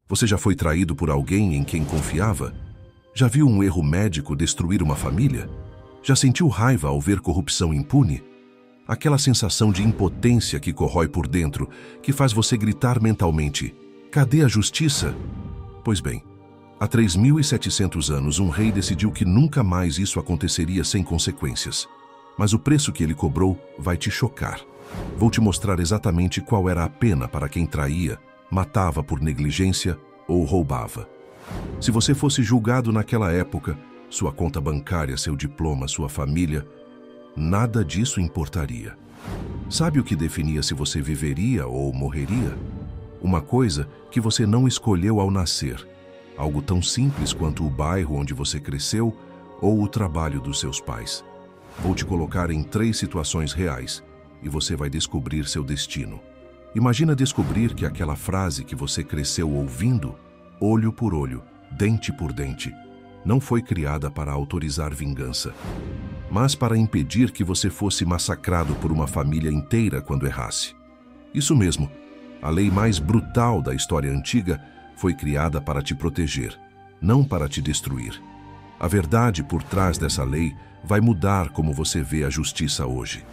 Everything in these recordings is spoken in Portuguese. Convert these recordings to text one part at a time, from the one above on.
Você já foi traído por alguém em quem confiava? Já viu um erro médico destruir uma família? Já sentiu raiva ao ver corrupção impune? Aquela sensação de impotência que corrói por dentro, que faz você gritar mentalmente: cadê a justiça? Pois bem, há 3.700 anos um rei decidiu que nunca mais isso aconteceria sem consequências. Mas o preço que ele cobrou vai te chocar. Vou te mostrar exatamente qual era a pena para quem traía, matava por negligência ou roubava. Se você fosse julgado naquela época, sua conta bancária, seu diploma, sua família, nada disso importaria. Sabe o que definia se você viveria ou morreria? Uma coisa que você não escolheu ao nascer. Algo tão simples quanto o bairro onde você cresceu ou o trabalho dos seus pais. Vou te colocar em 3 situações reais e você vai descobrir seu destino. Imagina descobrir que aquela frase que você cresceu ouvindo, olho por olho, dente por dente, não foi criada para autorizar vingança, mas para impedir que você fosse massacrado por uma família inteira quando errasse. Isso mesmo, a lei mais brutal da história antiga foi criada para te proteger, não para te destruir. A verdade por trás dessa lei vai mudar como você vê a justiça hoje.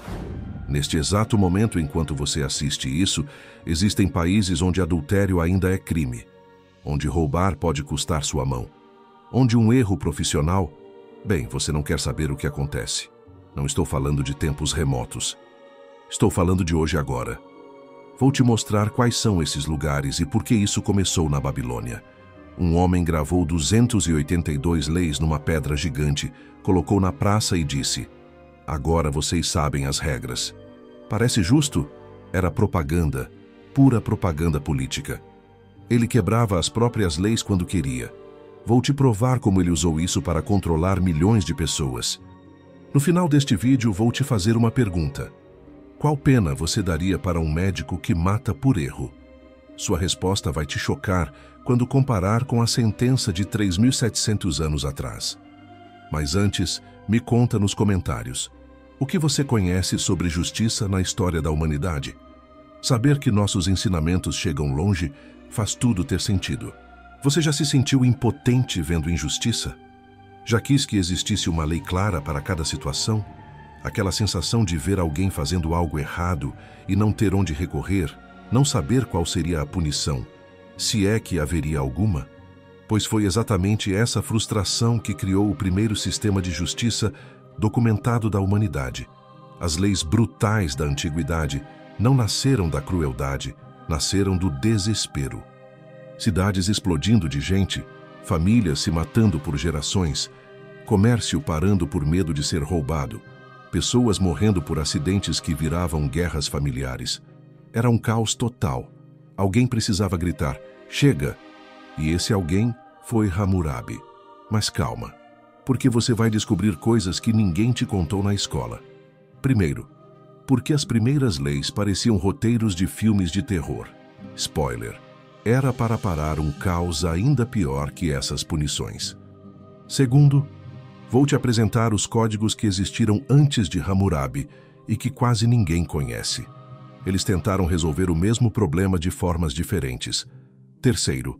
Neste exato momento, enquanto você assiste isso, existem países onde adultério ainda é crime, onde roubar pode custar sua mão, onde um erro profissional... Bem, você não quer saber o que acontece. Não estou falando de tempos remotos. Estou falando de hoje e agora. Vou te mostrar quais são esses lugares e por que isso começou na Babilônia. Um homem gravou 282 leis numa pedra gigante, colocou na praça e disse: agora vocês sabem as regras. Parece justo? Era propaganda, pura propaganda política. Ele quebrava as próprias leis quando queria. Vou te provar como ele usou isso para controlar milhões de pessoas. No final deste vídeo, vou te fazer uma pergunta. Qual pena você daria para um médico que mata por erro? Sua resposta vai te chocar quando comparar com a sentença de 3.700 anos atrás. Mas antes, me conta nos comentários. O que você conhece sobre justiça na história da humanidade? Saber que nossos ensinamentos chegam longe faz tudo ter sentido. Você já se sentiu impotente vendo injustiça? Já quis que existisse uma lei clara para cada situação? Aquela sensação de ver alguém fazendo algo errado e não ter onde recorrer, não saber qual seria a punição, se é que haveria alguma? Pois foi exatamente essa frustração que criou o primeiro sistema de justiça documentado da humanidade. As leis brutais da antiguidade não nasceram da crueldade, nasceram do desespero. Cidades explodindo de gente, famílias se matando por gerações, comércio parando por medo de ser roubado, pessoas morrendo por acidentes que viravam guerras familiares. Era um caos total. Alguém precisava gritar: chega! E esse alguém foi Hammurabi. Mas calma, porque você vai descobrir coisas que ninguém te contou na escola. Primeiro, porque as primeiras leis pareciam roteiros de filmes de terror. Spoiler: era para parar um caos ainda pior que essas punições. Segundo, vou te apresentar os códigos que existiram antes de Hammurabi e que quase ninguém conhece. Eles tentaram resolver o mesmo problema de formas diferentes. Terceiro,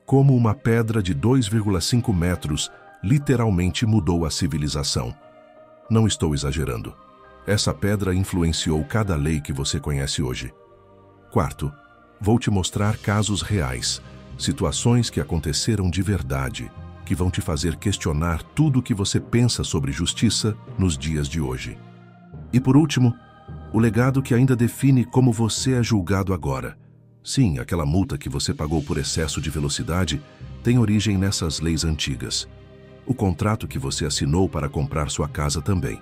como uma pedra de 2,5 metros literalmente mudou a civilização. Não estou exagerando. Essa pedra influenciou cada lei que você conhece hoje. Quarto, vou te mostrar casos reais, situações que aconteceram de verdade, que vão te fazer questionar tudo o que você pensa sobre justiça nos dias de hoje. E por último, o legado que ainda define como você é julgado agora. Sim, aquela multa que você pagou por excesso de velocidade tem origem nessas leis antigas. O contrato que você assinou para comprar sua casa também.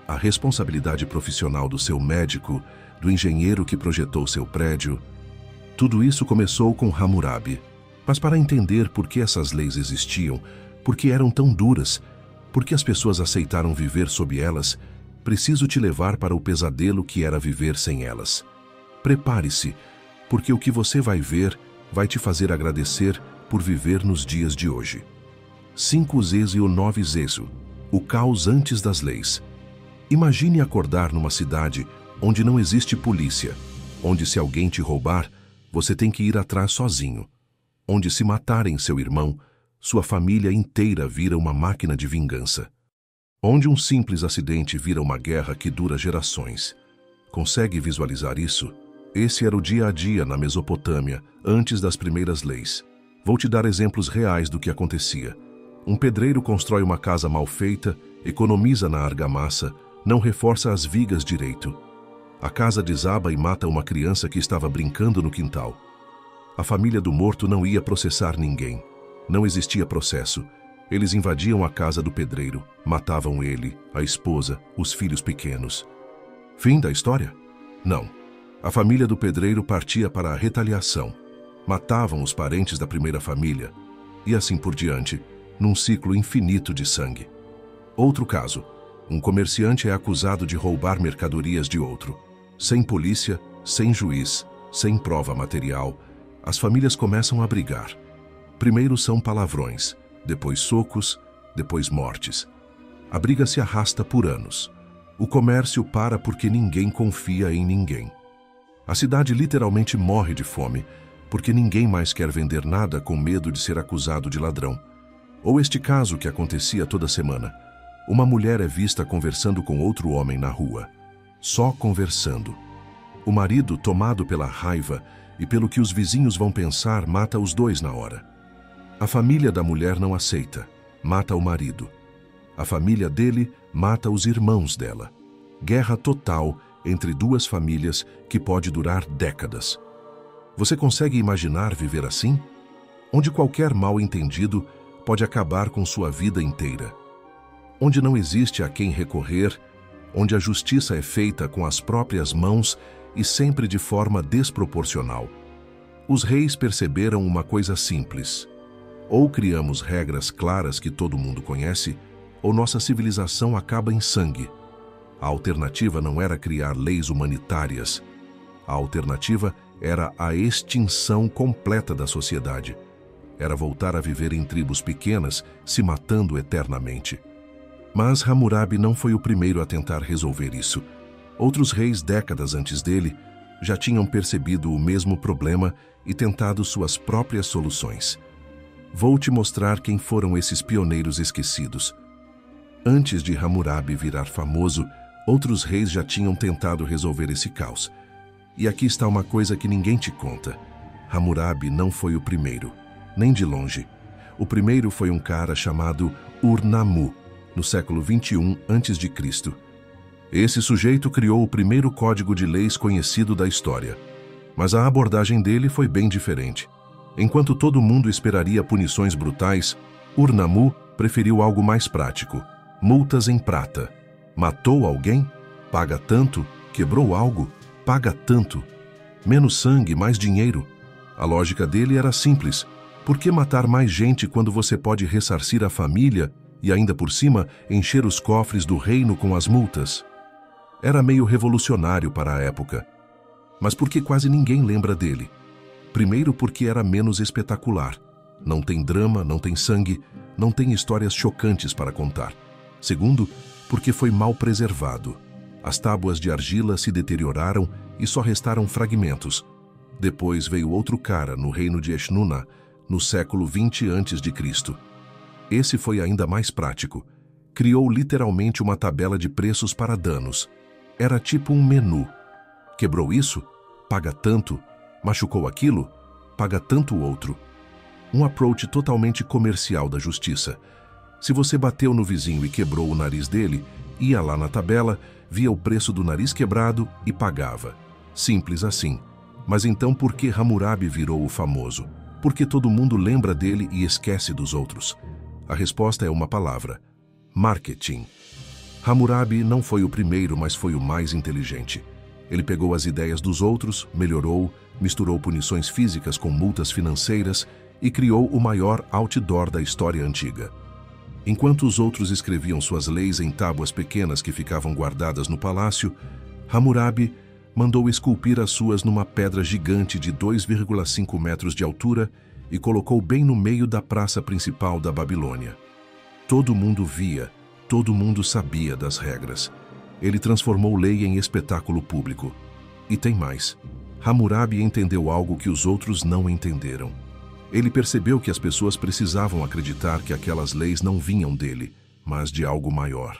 A responsabilidade profissional do seu médico, do engenheiro que projetou seu prédio. Tudo isso começou com Hammurabi. Mas para entender por que essas leis existiam, por que eram tão duras, por que as pessoas aceitaram viver sob elas, preciso te levar para o pesadelo que era viver sem elas. Prepare-se, porque o que você vai ver vai te fazer agradecer por viver nos dias de hoje. 5 Zeso e 9 Zeso, o caos antes das leis. Imagine acordar numa cidade onde não existe polícia, onde se alguém te roubar, você tem que ir atrás sozinho. onde se matarem seu irmão, sua família inteira vira uma máquina de vingança. Onde um simples acidente vira uma guerra que dura gerações. Consegue visualizar isso? Esse era o dia a dia na Mesopotâmia, antes das primeiras leis. Vou te dar exemplos reais do que acontecia. Um pedreiro constrói uma casa mal feita, economiza na argamassa, não reforça as vigas direito. A casa desaba e mata uma criança que estava brincando no quintal. A família do morto não ia processar ninguém. Não existia processo. Eles invadiam a casa do pedreiro, matavam ele, a esposa, os filhos pequenos. Fim da história? Não. A família do pedreiro partia para a retaliação. Matavam os parentes da primeira família, e assim por diante, num ciclo infinito de sangue. Outro caso. Um comerciante é acusado de roubar mercadorias de outro. Sem polícia, sem juiz, sem prova material, as famílias começam a brigar. Primeiro são palavrões, depois socos, depois mortes. A briga se arrasta por anos. O comércio para porque ninguém confia em ninguém. A cidade literalmente morre de fome, porque ninguém mais quer vender nada com medo de ser acusado de ladrão. Ou este caso que acontecia toda semana. Uma mulher é vista conversando com outro homem na rua. Só conversando. O marido, tomado pela raiva e pelo que os vizinhos vão pensar, mata os dois na hora. A família da mulher não aceita, mata o marido. A família dele mata os irmãos dela. Guerra total entre duas famílias que pode durar décadas. Você consegue imaginar viver assim? Onde qualquer mal-entendido pode acabar com sua vida inteira. Onde não existe a quem recorrer, onde a justiça é feita com as próprias mãos e sempre de forma desproporcional. Os reis perceberam uma coisa simples. Ou criamos regras claras que todo mundo conhece, ou nossa civilização acaba em sangue. A alternativa não era criar leis humanitárias. A alternativa era a extinção completa da sociedade. Era voltar a viver em tribos pequenas, se matando eternamente. Mas Hammurabi não foi o primeiro a tentar resolver isso. Outros reis, décadas antes dele, já tinham percebido o mesmo problema e tentado suas próprias soluções. Vou te mostrar quem foram esses pioneiros esquecidos. Antes de Hammurabi virar famoso, outros reis já tinham tentado resolver esse caos. E aqui está uma coisa que ninguém te conta. Hammurabi não foi o primeiro, nem de longe. O primeiro foi um cara chamado Ur-Nammu, no século 21 a.C. Esse sujeito criou o primeiro código de leis conhecido da história. Mas a abordagem dele foi bem diferente. Enquanto todo mundo esperaria punições brutais, Ur-Nammu preferiu algo mais prático. Multas em prata. Matou alguém? Paga tanto. Quebrou algo? Paga tanto. Menos sangue, mais dinheiro. A lógica dele era simples. Por que matar mais gente quando você pode ressarcir a família e ainda por cima encher os cofres do reino com as multas? Era meio revolucionário para a época. Mas por que quase ninguém lembra dele? Primeiro porque era menos espetacular. Não tem drama, não tem sangue, não tem histórias chocantes para contar. Segundo, porque foi mal preservado. As tábuas de argila se deterioraram e só restaram fragmentos. Depois veio outro cara no reino de Eshnunna, no século 20 a.C. Esse foi ainda mais prático. Criou literalmente uma tabela de preços para danos. Era tipo um menu. Quebrou isso? Paga tanto. Machucou aquilo? Paga tanto outro. Um approach totalmente comercial da justiça. Se você bateu no vizinho e quebrou o nariz dele, ia lá na tabela, via o preço do nariz quebrado e pagava. Simples assim. Mas então por que Hammurabi virou o famoso? Por que todo mundo lembra dele e esquece dos outros? A resposta é uma palavra: marketing. Hammurabi não foi o primeiro, mas foi o mais inteligente. Ele pegou as ideias dos outros, melhorou, misturou punições físicas com multas financeiras e criou o maior outdoor da história antiga. Enquanto os outros escreviam suas leis em tábuas pequenas que ficavam guardadas no palácio, Hammurabi mandou esculpir as suas numa pedra gigante de 2,5 metros de altura e colocou bem no meio da praça principal da Babilônia. Todo mundo via, todo mundo sabia das regras. Ele transformou lei em espetáculo público. E tem mais. Hammurabi entendeu algo que os outros não entenderam. Ele percebeu que as pessoas precisavam acreditar que aquelas leis não vinham dele, mas de algo maior.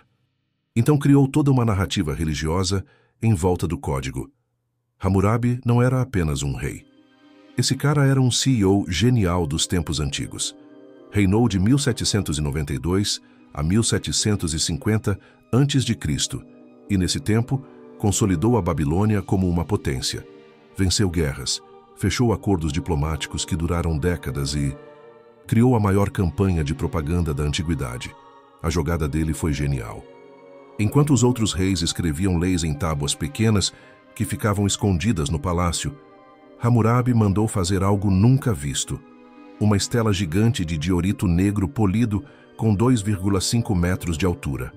Então criou toda uma narrativa religiosa em volta do código. Hammurabi não era apenas um rei. Esse cara era um CEO genial dos tempos antigos. Reinou de 1792 a 1750 a.C. e, nesse tempo, consolidou a Babilônia como uma potência. Venceu guerras, fechou acordos diplomáticos que duraram décadas e criou a maior campanha de propaganda da antiguidade. A jogada dele foi genial. Enquanto os outros reis escreviam leis em tábuas pequenas que ficavam escondidas no palácio, Hammurabi mandou fazer algo nunca visto. Uma estela gigante de diorito negro polido com 2,5 metros de altura.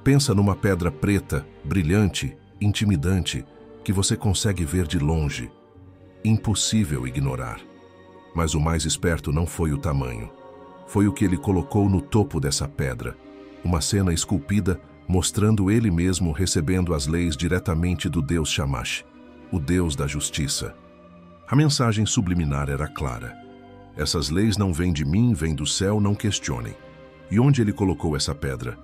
Pensa numa pedra preta, brilhante, intimidante, que você consegue ver de longe. Impossível ignorar. Mas o mais esperto não foi o tamanho. Foi o que ele colocou no topo dessa pedra. Uma cena esculpida mostrando ele mesmo recebendo as leis diretamente do deus Shamash, o deus da justiça. A mensagem subliminar era clara. Essas leis não vêm de mim, vêm do céu, não questionem. E onde ele colocou essa pedra?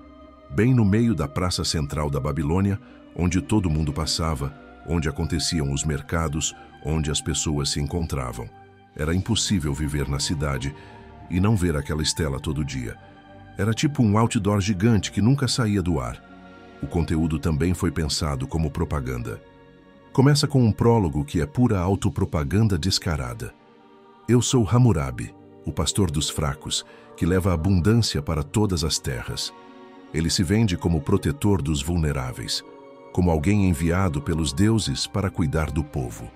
Bem no meio da praça central da Babilônia, onde todo mundo passava, onde aconteciam os mercados, onde as pessoas se encontravam. Era impossível viver na cidade e não ver aquela estela todo dia. Era tipo um outdoor gigante que nunca saía do ar. O conteúdo também foi pensado como propaganda. Começa com um prólogo que é pura autopropaganda descarada. Eu sou Hammurabi, o pastor dos fracos, que leva abundância para todas as terras. Ele se vende como protetor dos vulneráveis, como alguém enviado pelos deuses para cuidar do povo.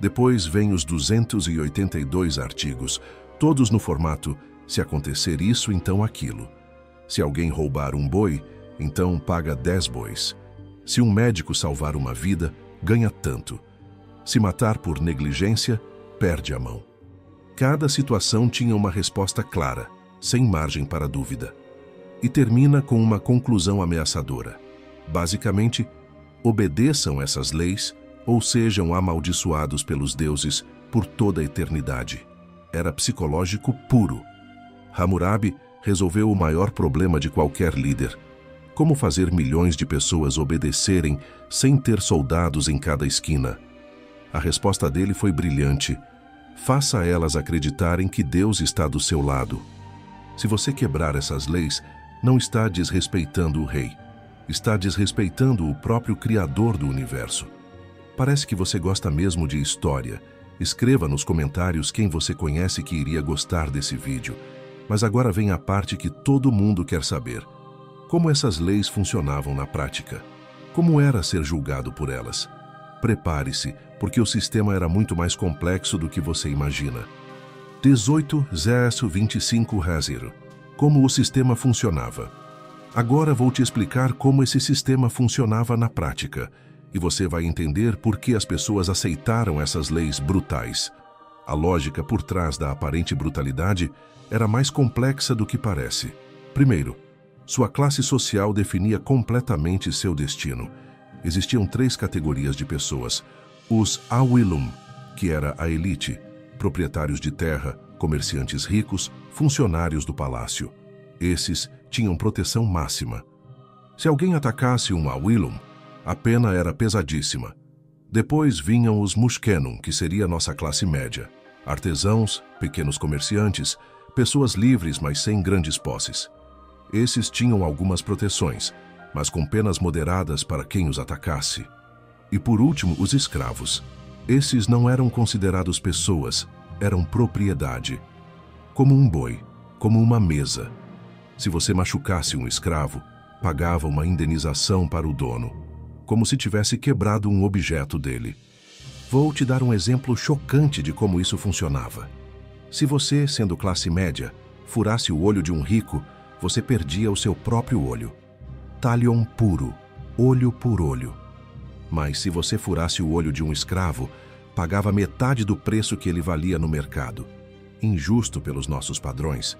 Depois vem os 282 artigos, todos no formato: se acontecer isso, então aquilo. Se alguém roubar um boi, então paga 10 bois. Se um médico salvar uma vida, ganha tanto. Se matar por negligência, perde a mão. Cada situação tinha uma resposta clara, sem margem para dúvida. E termina com uma conclusão ameaçadora. Basicamente, obedeçam essas leis ou sejam amaldiçoados pelos deuses por toda a eternidade. Era psicológico puro. Hammurabi resolveu o maior problema de qualquer líder: como fazer milhões de pessoas obedecerem sem ter soldados em cada esquina. A resposta dele foi brilhante: faça elas acreditarem que Deus está do seu lado. Se você quebrar essas leis, não está desrespeitando o rei. Está desrespeitando o próprio Criador do universo. Parece que você gosta mesmo de história. Escreva nos comentários quem você conhece que iria gostar desse vídeo. Mas agora vem a parte que todo mundo quer saber. Como essas leis funcionavam na prática? Como era ser julgado por elas? Prepare-se, porque o sistema era muito mais complexo do que você imagina. 18:25 Como o sistema funcionava. Agora vou te explicar como esse sistema funcionava na prática, e você vai entender por que as pessoas aceitaram essas leis brutais. A lógica por trás da aparente brutalidade era mais complexa do que parece. Primeiro, sua classe social definia completamente seu destino. Existiam 3 categorias de pessoas: os Awilum, que era a elite, proprietários de terra, comerciantes ricos, funcionários do palácio. Esses tinham proteção máxima. Se alguém atacasse um Awilum, a pena era pesadíssima. Depois vinham os Mushkenum, que seria nossa classe média. Artesãos, pequenos comerciantes, pessoas livres, mas sem grandes posses. Esses tinham algumas proteções, mas com penas moderadas para quem os atacasse. E por último, os escravos. Esses não eram considerados pessoas, eram propriedade. Como um boi, como uma mesa. Se você machucasse um escravo, pagava uma indenização para o dono, como se tivesse quebrado um objeto dele. Vou te dar um exemplo chocante de como isso funcionava. Se você, sendo classe média, furasse o olho de um rico, você perdia o seu próprio olho. Talion puro, olho por olho. Mas se você furasse o olho de um escravo, pagava metade do preço que ele valia no mercado. Injusto pelos nossos padrões?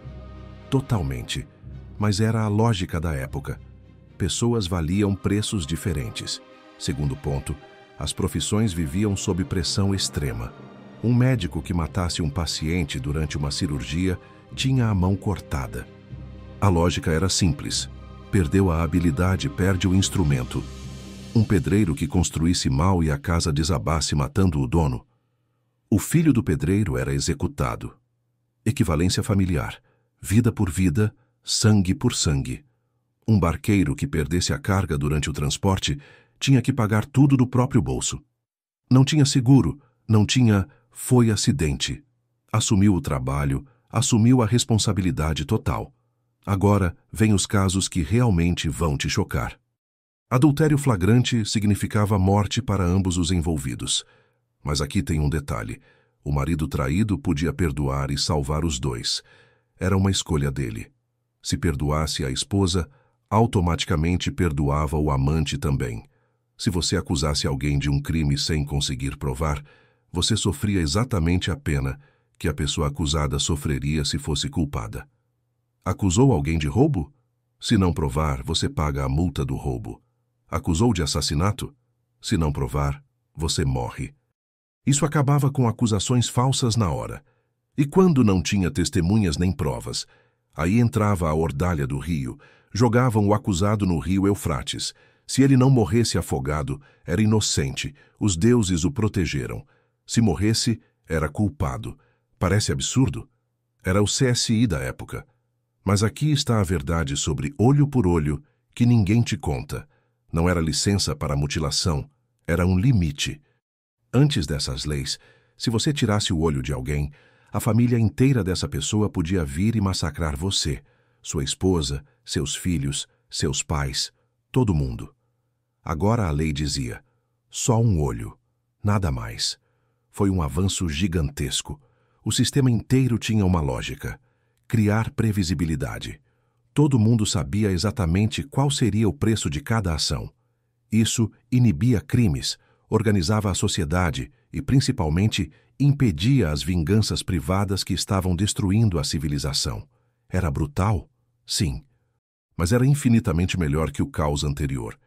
Totalmente. Mas era a lógica da época. Pessoas valiam preços diferentes. Segundo ponto, as profissões viviam sob pressão extrema. Um médico que matasse um paciente durante uma cirurgia tinha a mão cortada. A lógica era simples. Perdeu a habilidade, perde o instrumento. Um pedreiro que construísse mal e a casa desabasse matando o dono. O filho do pedreiro era executado. Equivalência familiar. Vida por vida, sangue por sangue. Um barqueiro que perdesse a carga durante o transporte tinha que pagar tudo do próprio bolso. Não tinha seguro, não tinha "foi acidente". Assumiu o trabalho, assumiu a responsabilidade total. Agora vêm os casos que realmente vão te chocar. Adultério flagrante significava morte para ambos os envolvidos. Mas aqui tem um detalhe. O marido traído podia perdoar e salvar os dois. Era uma escolha dele. Se perdoasse a esposa, automaticamente perdoava o amante também. Se você acusasse alguém de um crime sem conseguir provar, você sofria exatamente a pena que a pessoa acusada sofreria se fosse culpada. Acusou alguém de roubo? Se não provar, você paga a multa do roubo. Acusou de assassinato? Se não provar, você morre. Isso acabava com acusações falsas na hora. E quando não tinha testemunhas nem provas, aí entrava a ordalha do rio, jogavam o acusado no rio Eufrates. Se ele não morresse afogado, era inocente, os deuses o protegeram. Se morresse, era culpado. Parece absurdo? Era o CSI da época. Mas aqui está a verdade sobre olho por olho, que ninguém te conta. Não era licença para mutilação, era um limite. Antes dessas leis, se você tirasse o olho de alguém, a família inteira dessa pessoa podia vir e massacrar você, sua esposa, seus filhos, seus pais, todo mundo. Agora a lei dizia, só um olho, nada mais. Foi um avanço gigantesco. O sistema inteiro tinha uma lógica: criar previsibilidade. Todo mundo sabia exatamente qual seria o preço de cada ação. Isso inibia crimes, organizava a sociedade e, principalmente, impedia as vinganças privadas que estavam destruindo a civilização. Era brutal? Sim. Mas era infinitamente melhor que o caos anterior.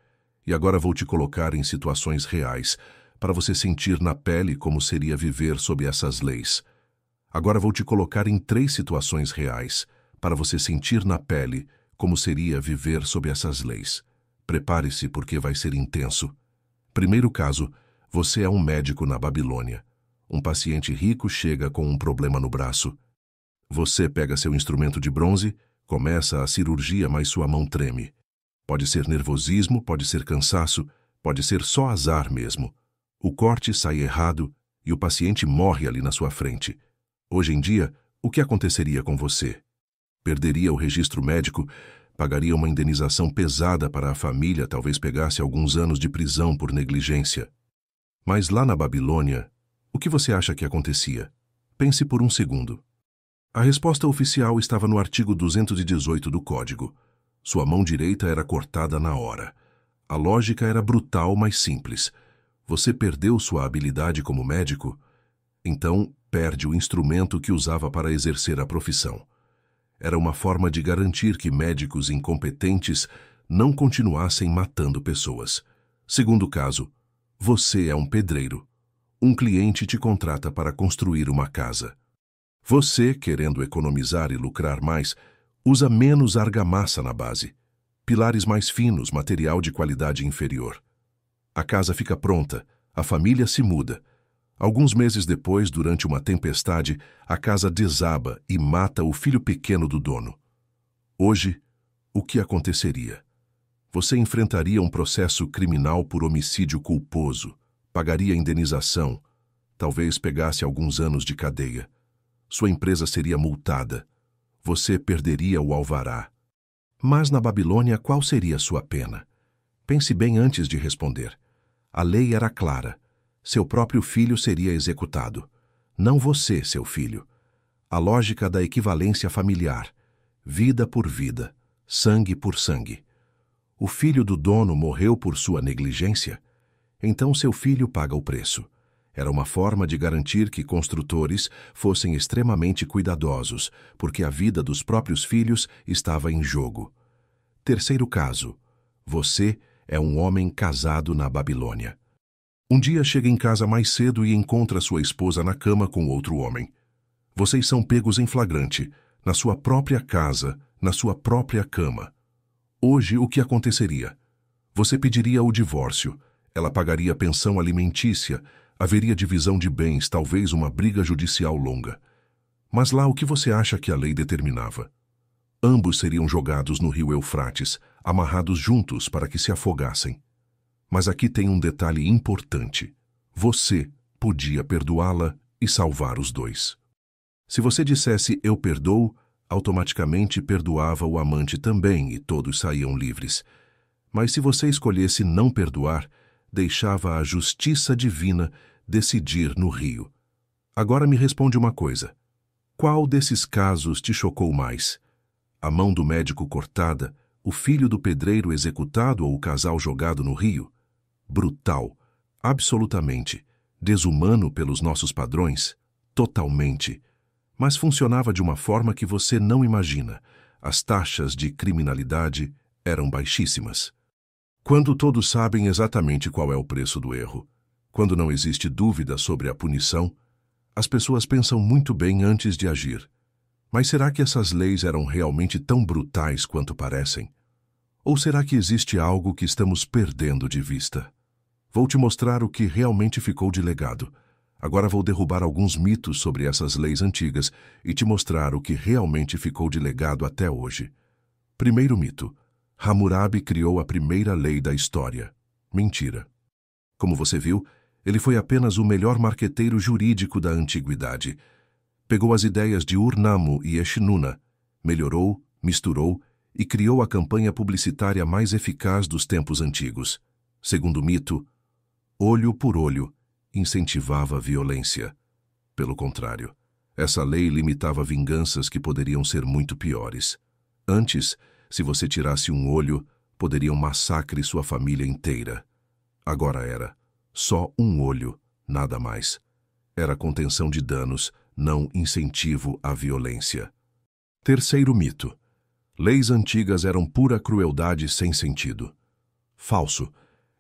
E agora vou te colocar em situações reais, para você sentir na pele como seria viver sob essas leis. Agora vou te colocar em 3 situações reais, para você sentir na pele como seria viver sob essas leis. Prepare-se porque vai ser intenso. Primeiro caso, você é um médico na Babilônia. Um paciente rico chega com um problema no braço. Você pega seu instrumento de bronze, começa a cirurgia, mas sua mão treme. Pode ser nervosismo, pode ser cansaço, pode ser só azar mesmo. O corte sai errado e o paciente morre ali na sua frente. Hoje em dia, o que aconteceria com você? Perderia o registro médico, pagaria uma indenização pesada para a família, talvez pegasse alguns anos de prisão por negligência. Mas lá na Babilônia, o que você acha que acontecia? Pense por um segundo. A resposta oficial estava no artigo 218 do Código. Sua mão direita era cortada na hora. A lógica era brutal, mas simples. Você perdeu sua habilidade como médico? Então, perde o instrumento que usava para exercer a profissão. Era uma forma de garantir que médicos incompetentes não continuassem matando pessoas. Segundo caso, você é um pedreiro. Um cliente te contrata para construir uma casa. Você, querendo economizar e lucrar mais, usa menos argamassa na base, pilares mais finos, material de qualidade inferior. A casa fica pronta, a família se muda. Alguns meses depois, durante uma tempestade, a casa desaba e mata o filho pequeno do dono. Hoje, o que aconteceria? Você enfrentaria um processo criminal por homicídio culposo, pagaria indenização, talvez pegasse alguns anos de cadeia. Sua empresa seria multada. Você perderia o alvará. Mas na Babilônia, qual seria sua pena? Pense bem antes de responder. A lei era clara. Seu próprio filho seria executado. Não você, seu filho. A lógica da equivalência familiar. Vida por vida, sangue por sangue. O filho do dono morreu por sua negligência? Então seu filho paga o preço. Era uma forma de garantir que construtores fossem extremamente cuidadosos, porque a vida dos próprios filhos estava em jogo. Terceiro caso. Você é um homem casado na Babilônia. Um dia chega em casa mais cedo e encontra sua esposa na cama com outro homem. Vocês são pegos em flagrante, na sua própria casa, na sua própria cama. Hoje, o que aconteceria? Você pediria o divórcio, ela pagaria pensão alimentícia, haveria divisão de bens, talvez uma briga judicial longa. Mas lá o que você acha que a lei determinava? Ambos seriam jogados no rio Eufrates, amarrados juntos para que se afogassem. Mas aqui tem um detalhe importante. Você podia perdoá-la e salvar os dois. Se você dissesse eu perdoo, automaticamente perdoava o amante também e todos saíam livres. Mas se você escolhesse não perdoar, deixava a justiça divina decidir no rio. Agora me responde uma coisa. Qual desses casos te chocou mais? A mão do médico cortada, o filho do pedreiro executado ou o casal jogado no rio? Brutal, absolutamente, desumano pelos nossos padrões, totalmente. Mas funcionava de uma forma que você não imagina. As taxas de criminalidade eram baixíssimas. Quando todos sabem exatamente qual é o preço do erro, quando não existe dúvida sobre a punição, as pessoas pensam muito bem antes de agir. Mas será que essas leis eram realmente tão brutais quanto parecem? Ou será que existe algo que estamos perdendo de vista? Vou te mostrar o que realmente ficou de legado. Agora vou derrubar alguns mitos sobre essas leis antigas e te mostrar o que realmente ficou de legado até hoje. Primeiro mito. Hammurabi criou a primeira lei da história. Mentira. Como você viu, ele foi apenas o melhor marqueteiro jurídico da antiguidade. Pegou as ideias de Ur-Nammu e Eshnunna, melhorou, misturou e criou a campanha publicitária mais eficaz dos tempos antigos. Segundo mito, olho por olho incentivava a violência. Pelo contrário, essa lei limitava vinganças que poderiam ser muito piores. Antes, se você tirasse um olho, poderia um massacre sua família inteira. Agora era só um olho, nada mais. Era contenção de danos, não incentivo à violência. Terceiro mito. Leis antigas eram pura crueldade sem sentido. Falso.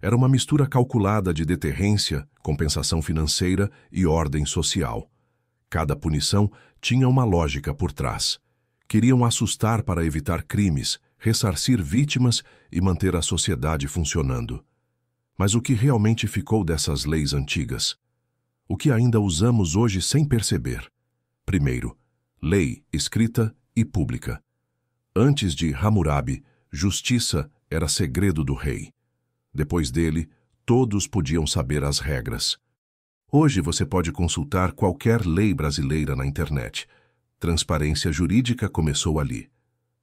Era uma mistura calculada de deterrência, compensação financeira e ordem social. Cada punição tinha uma lógica por trás. Queriam assustar para evitar crimes, ressarcir vítimas e manter a sociedade funcionando. Mas o que realmente ficou dessas leis antigas? O que ainda usamos hoje sem perceber? Primeiro, lei escrita e pública. Antes de Hammurabi, justiça era segredo do rei. Depois dele, todos podiam saber as regras. Hoje você pode consultar qualquer lei brasileira na internet. Transparência jurídica começou ali.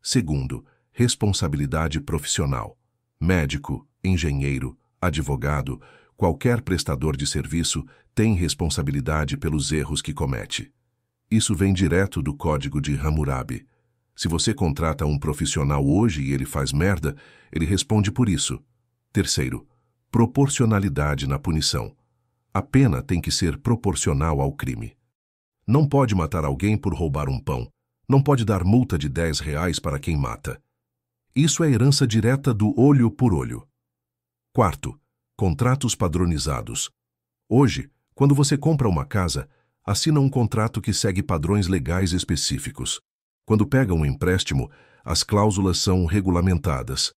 Segundo, responsabilidade profissional. Médico, engenheiro, advogado, qualquer prestador de serviço tem responsabilidade pelos erros que comete. Isso vem direto do Código de Hammurabi. Se você contrata um profissional hoje e ele faz merda, ele responde por isso. Terceiro, proporcionalidade na punição. A pena tem que ser proporcional ao crime. Não pode matar alguém por roubar um pão. Não pode dar multa de R$ 10 para quem mata. Isso é herança direta do olho por olho. Quarto, contratos padronizados. Hoje, quando você compra uma casa, assina um contrato que segue padrões legais específicos. Quando pega um empréstimo, as cláusulas são regulamentadas.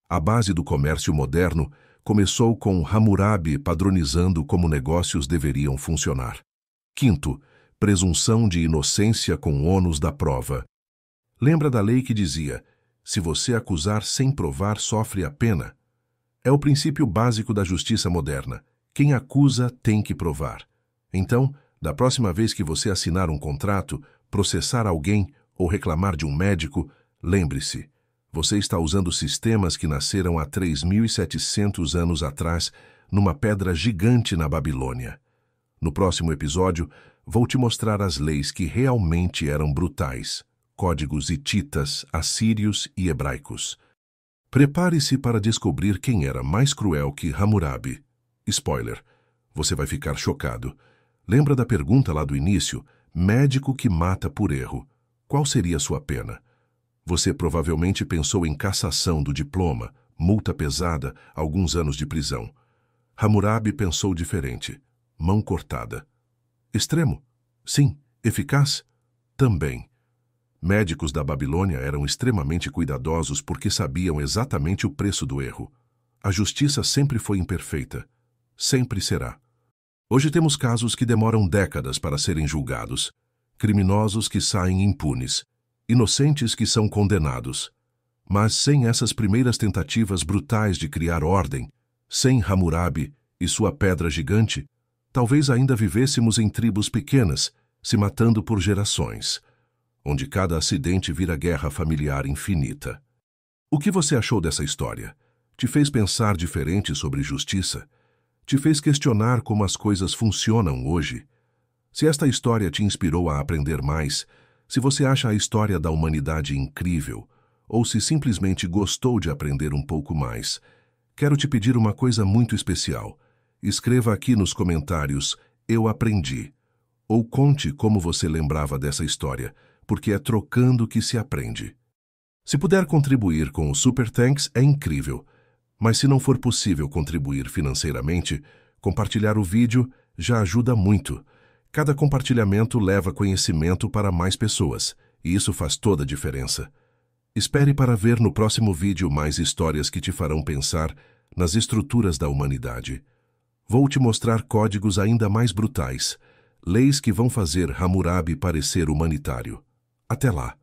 A base do comércio moderno começou com Hammurabi padronizando como negócios deveriam funcionar. Quinto, presunção de inocência com ônus da prova. Lembra da lei que dizia, se você acusar sem provar, sofre a pena? É o princípio básico da justiça moderna. Quem acusa tem que provar. Então, da próxima vez que você assinar um contrato, processar alguém ou reclamar de um médico, lembre-se, você está usando sistemas que nasceram há 3.700 anos atrás, numa pedra gigante na Babilônia. No próximo episódio, vou te mostrar as leis que realmente eram brutais, códigos hititas, assírios e hebraicos. Prepare-se para descobrir quem era mais cruel que Hammurabi. Spoiler, você vai ficar chocado. Lembra da pergunta lá do início? Médico que mata por erro. Qual seria a sua pena? Você provavelmente pensou em cassação do diploma, multa pesada, alguns anos de prisão. Hammurabi pensou diferente. Mão cortada. Extremo? Sim. Eficaz? Também. Médicos da Babilônia eram extremamente cuidadosos porque sabiam exatamente o preço do erro. A justiça sempre foi imperfeita. Sempre será. Hoje temos casos que demoram décadas para serem julgados. Criminosos que saem impunes. Inocentes que são condenados. Mas sem essas primeiras tentativas brutais de criar ordem, sem Hammurabi e sua pedra gigante, talvez ainda vivêssemos em tribos pequenas, se matando por gerações, onde cada acidente vira guerra familiar infinita. O que você achou dessa história? Te fez pensar diferente sobre justiça? Te fez questionar como as coisas funcionam hoje? Se esta história te inspirou a aprender mais, se você acha a história da humanidade incrível, ou se simplesmente gostou de aprender um pouco mais, quero te pedir uma coisa muito especial. Escreva aqui nos comentários, eu aprendi. Ou conte como você lembrava dessa história, porque é trocando que se aprende. Se puder contribuir com o Super Thanks, é incrível. Mas se não for possível contribuir financeiramente, compartilhar o vídeo já ajuda muito. Cada compartilhamento leva conhecimento para mais pessoas, e isso faz toda a diferença. Espere para ver no próximo vídeo mais histórias que te farão pensar nas estruturas da humanidade. Vou te mostrar códigos ainda mais brutais, leis que vão fazer Hammurabi parecer humanitário. Até lá!